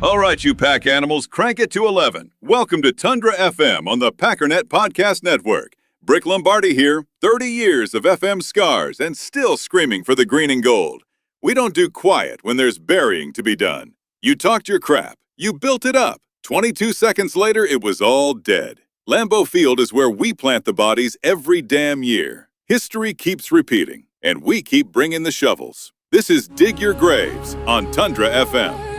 All right, you pack animals, crank it to 11. Welcome to Tundra FM on the Packernet Podcast Network. Brick Lombardi here, 30 years of FM scars and still screaming for the green and gold. We don't do quiet when there's burying to be done. You talked your crap. You built it up. 22 seconds later, it was all dead. Lambeau Field is where we plant the bodies every damn year. History keeps repeating, and we keep bringing the shovels. This is Dig Your Graves on Tundra FM.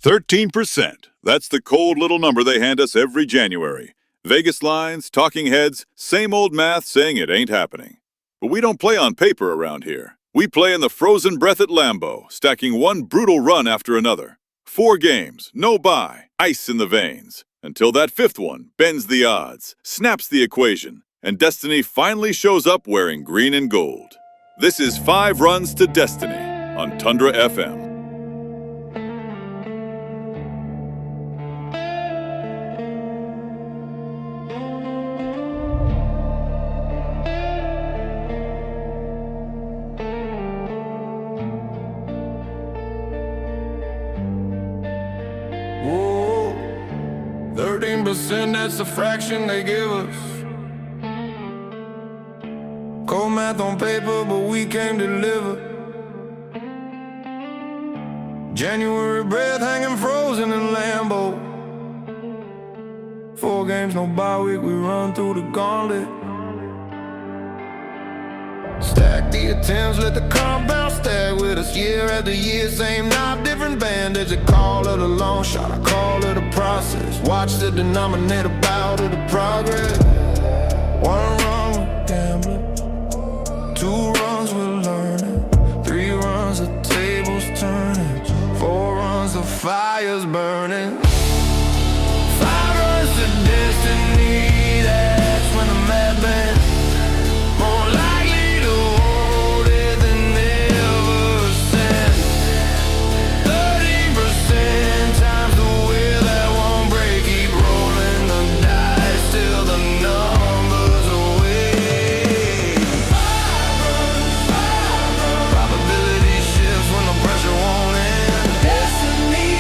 13%. That's the cold little number they hand us every January. Vegas lines, talking heads, same old math saying it ain't happening. But we don't play on paper around here. We play in the frozen breath at Lambeau, stacking one brutal run after another. 4 games, no bye, ice in the veins. Until that 5th one bends the odds, snaps the equation, and destiny finally shows up wearing green and gold. This is 5 Runs to Destiny on Tundra FM. Whoa, 13%, that's the fraction they give us. Cold math on paper, but we can't deliver. January breath hanging frozen in Lambeau. 4 games, no bye week, we run through the gauntlet. Stack the attempts, let the compound stack with us year after year. Same knob, different bandage. I call it a long shot, I call it a process. Watch the denominator bow to the progress. 1 run with gambling, 2 runs we're learning, 3 runs the tables turning, 4 runs the fire's burning, 5 runs to destiny. That's when the mad band more likely to hold it than ever since. 30% times the wheel that won't break. Keep rolling the dice till the numbers away. Probability shifts when the pressure won't end. Destiny.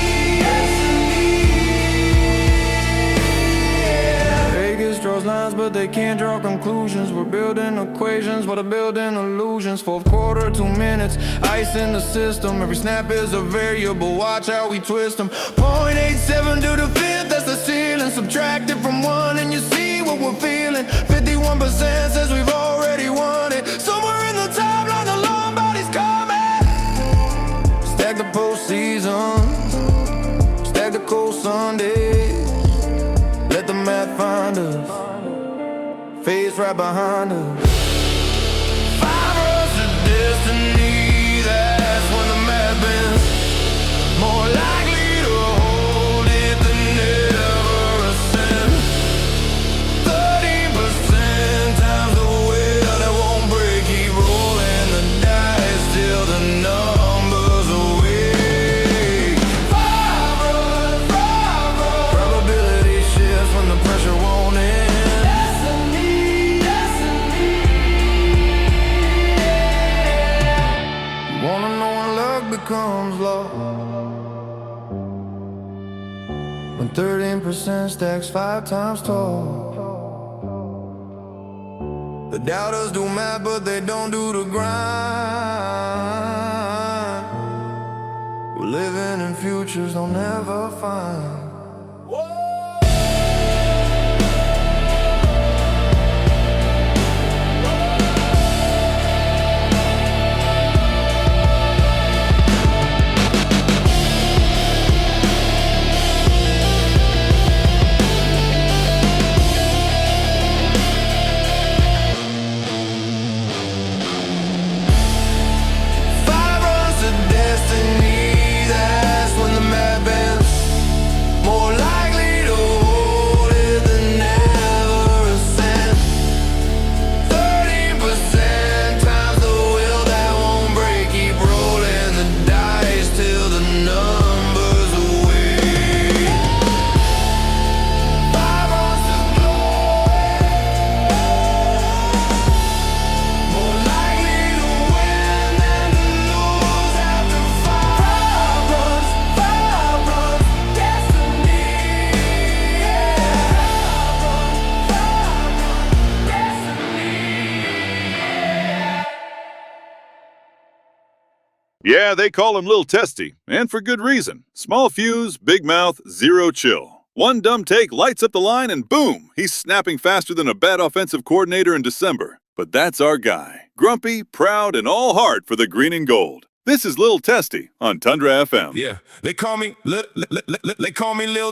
Vegas draws lines, but they can't draw conclusions. We're building equations while they're building illusions. 4th quarter, 2 minutes, ice in the system. Every snap is a variable, watch how we twist them. 0.87 to the 5th, that's the ceiling. Subtract it from 1 and you see what we're feeling. 51% says we've already won it. Somewhere in the timeline, the Lombardi's coming. Stack the postseason, stack the cold Sundays. Let the math find us, face right behind us. 5 runs to destiny, that's when the math bends. More likely to hold it than ever since. 13% times the wheel that won't break. Keep rolling the dice till the numbers away. 5 runs, probability shifts when the pressure won't end. Wanna know when luck becomes law? When 13% stacks 5 times tall. The doubters do math, but they don't do the grind. We're living in futures they'll never find. Yeah, they call him Little Testy, and for good reason. Small fuse, big mouth, zero chill. One dumb take lights up the line and boom, he's snapping faster than a bad offensive coordinator in December. But that's our guy. Grumpy, proud, and all heart for the green and gold. This is Lil Testy on Tundra FM. Yeah, they call me Lil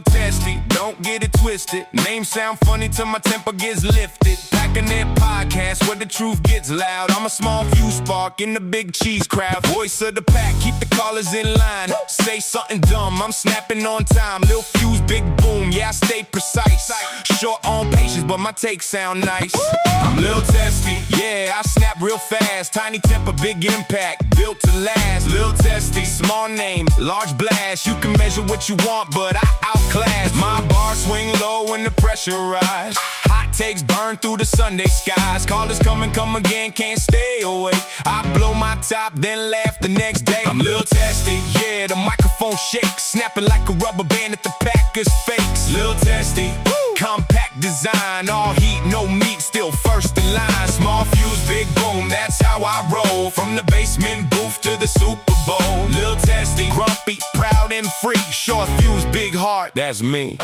Testy. Don't get it twisted. Name sound funny till my temper gets lifted. Packernet podcast where the truth gets loud. I'm a small fuse spark in the big cheese crowd. Voice of the pack, keep the callers in line. Say something dumb, I'm snapping on time. Lil fuse, big boom, yeah I stay precise. Short on patience, but my takes sound nice. I'm Lil Testy, yeah I snap real fast. Tiny temper, big impact, built to last. Lil Testy, small name, large blast. You can measure what you want, but I outclass. My bars swing low when the pressure rise. Hot takes burn through the Sunday skies. Callers come and come again, can't stay away. I blow my top, then laugh the next day. I'm Lil Testy, yeah, the microphone shakes. Snapping like a rubber band at the Packers fakes. Lil Testy, compact design. All heat, no meat, still first in line. Small fuse, big boom, that's how I roll. From the basement booth to the Super Bowl. Lil Testy, grumpy, proud and free. Short fuse, big heart, that's me.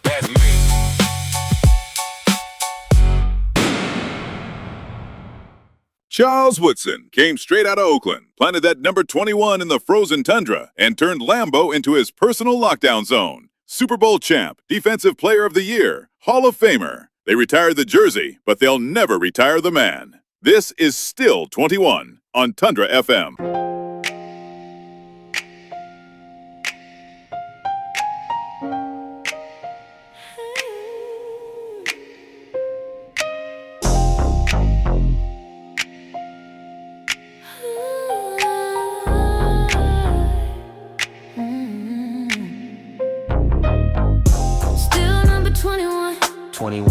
That's me. Charles Woodson came straight out of Oakland, planted that number 21 in the frozen tundra, and turned Lambeau into his personal lockdown zone. Super Bowl champ, Defensive Player of the Year, Hall of Famer. They retired the jersey, but they'll never retire the man. This is Still 21 on Tundra FM.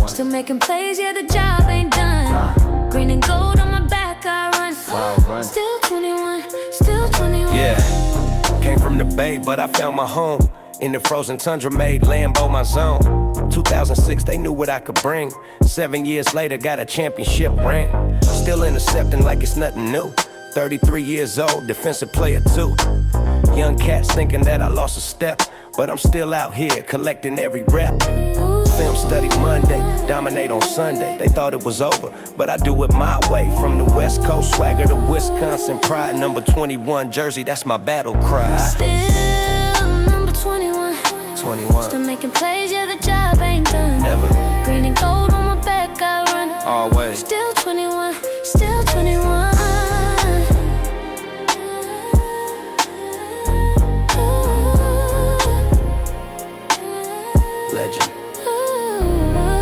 Still making plays, yeah, the job ain't done. Green and gold on my back, I run. Still 21, still 21. Yeah, came from the Bay, but I found my home. In the frozen tundra, made Lambeau my zone. 2006, they knew what I could bring. 7 years later, got a championship ring. Still intercepting like it's nothing new. 33 years old, defensive player too. Young cats thinking that I lost a step, but I'm still out here collecting every rep. Film study Monday, dominate on Sunday. They thought it was over, but I do it my way. From the West Coast swagger to Wisconsin pride. Number 21 jersey, that's my battle cry. Still number 21. 21. Still making plays, yeah, the job ain't done. Never. Green and gold on my back, I run. Always. Still 21, still 21. Legend.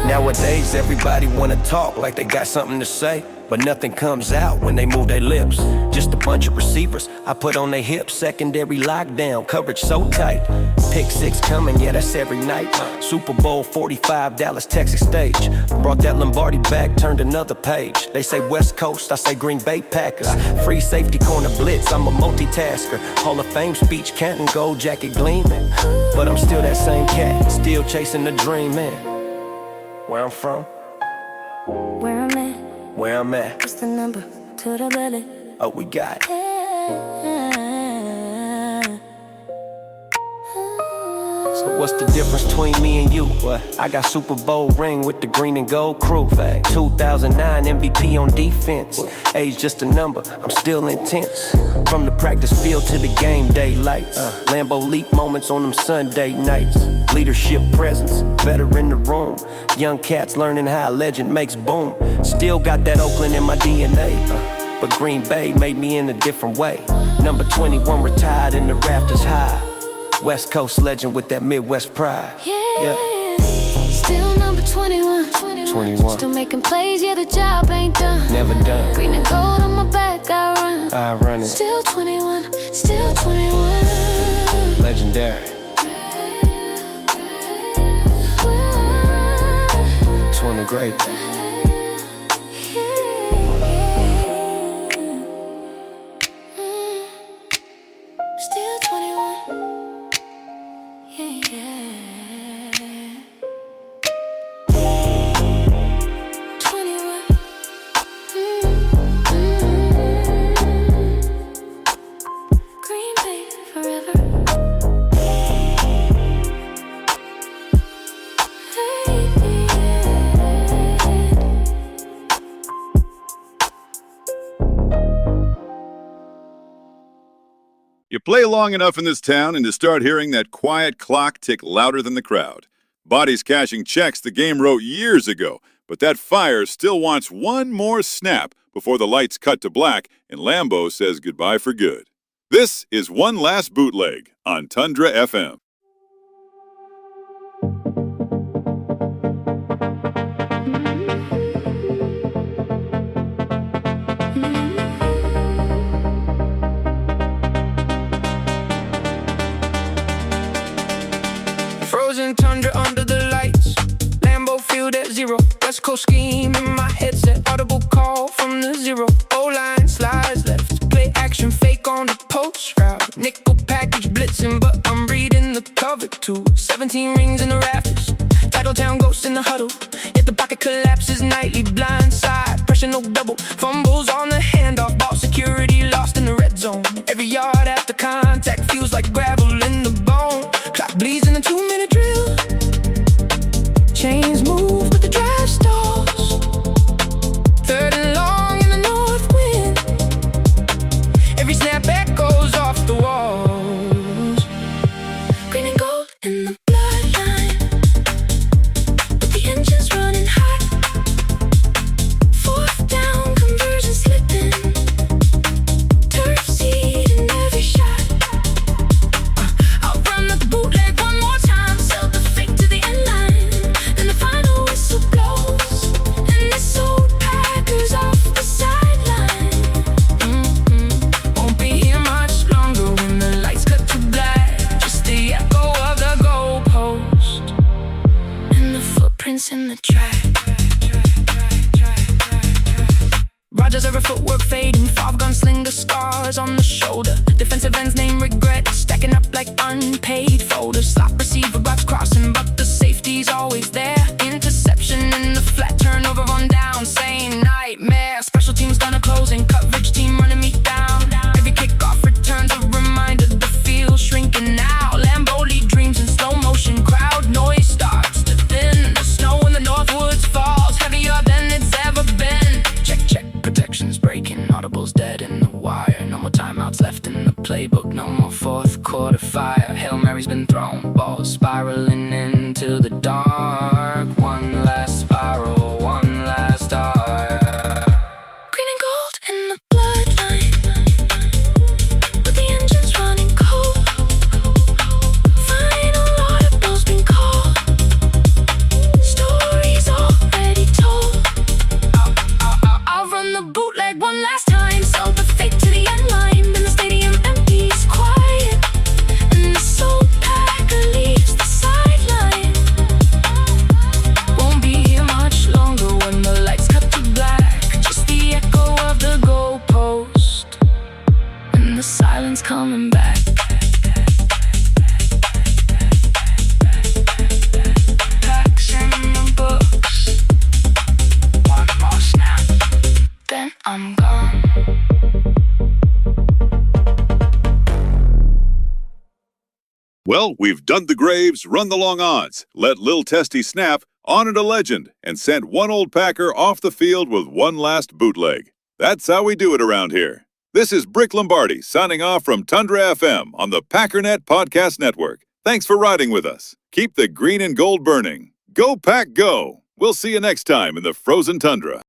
Nowadays, everybody wanna talk like they got something to say, but nothing comes out when they move their lips. Just a bunch of receivers I put on their hips. Secondary lockdown, coverage so tight. Pick six coming, yeah, that's every night. Super Bowl 45, Dallas, Texas stage. Brought that Lombardi back, turned another page. They say West Coast, I say Green Bay Packers. Free safety corner blitz, I'm a multitasker. Hall of Fame speech, Canton gold jacket gleaming. But I'm still that same cat, still chasing the dream, man. Where I'm from, Where I'm at, where I'm at. what's the number to the belly? Oh, we got it. So what's the difference between me and you? What? I got Super Bowl ring with the green and gold crew. 2009 MVP on defense. Age just a number, I'm still intense. From the practice field to the game day lights. Lambeau leap moments on them Sunday nights. Leadership presence, better in the room. Young cats learning how a legend makes boom. Still got that Oakland in my DNA. But Green Bay made me in a different way. Number 21 retired and the rafters high. West Coast legend with that Midwest pride. Yeah. Still number 21. 21. Still making plays, yeah, the job ain't done. Never done. Green and gold on my back, I run. I run it. Still 21, still 21. Legendary. 20 great. Still 21. Yeah. 21. Green Bay forever. Hey. You play long enough in this town and you start hearing that quiet clock tick louder than the crowd. Body's cashing checks the game wrote years ago, but that fire still wants one more snap before the lights cut to black and Lambeau says goodbye for good. This is One Last Bootleg on Tundra FM. Frozen tundra under the lights, Lambeau Field at 0. West Coast scheme in my headset, audible call from the 0. O-line slides left, play action fake on the post route. Nickel package blitzing, but I'm reading the cover too. 17 rings in the rafters, title town ghost in the huddle. Yet the pocket collapses nightly, blind side, pressure no double. Fumbles on the handoff, ball security lost in the red zone. Every yard after contact feels like gravel in the bone. Clock bleeds in a 2-minute drill. Chains move, but the drive stalls. Third and long in the north wind. Every snap echoes off the walls. Green and gold in the bloodline, but the engine's running hot. Fourth down, conversion slipping. Turf seed in every shot. I'll run the bootleg one more time. Sell the fake to the end line. Then the final whistle blows, and this old Packers off the sideline. Won't be here much longer when the lights cut to black. Just the echo of the goalpost and the footprints in the track. Rogers over footwork fading, 5 gunslinger scars on the shoulder. Defensive end's name regret, stacking up like unpaid folders. Slot receiver box crossing, but the safety's always there. Interception in the flat, turnover on down, same nightmare. Special teams done a closing, coverage team running me down. Every kickoff returns a reminder, the field's shrinking now. Lambeau lead dreams in slow motion, crowd noise starts to thin. The snow in the Northwoods falls, heavier than it's ever been. Check, protection's breaking, audibles dead in the wire. No more timeouts left in the playbook, no more fourth quarter fire. Hail Mary's been thrown, balls spiraling into the dark. One last spiral, one last arc. Green and gold in the bloodline, but the engine's running cold. Final audible's been called, stories already told. I'll run the bootleg one last time. Sell the fake to the end line. Then the stadium empties, quiet, and the soul Packer leaves the sideline. Won't be here much longer when the lights cut to black. Just the echo of the goalpost and the silence coming back. Packs in the books. One more snap, then I'm gone. Well, we've done the graves, run the long odds, let Lil Testy snap, honored a legend, and sent one old Packer off the field with one last bootleg. That's how we do it around here. This is Brick Lombardi signing off from Tundra FM on the Packernet Podcast Network. Thanks for riding with us. Keep the green and gold burning. Go Pack Go! We'll see you next time in the frozen tundra.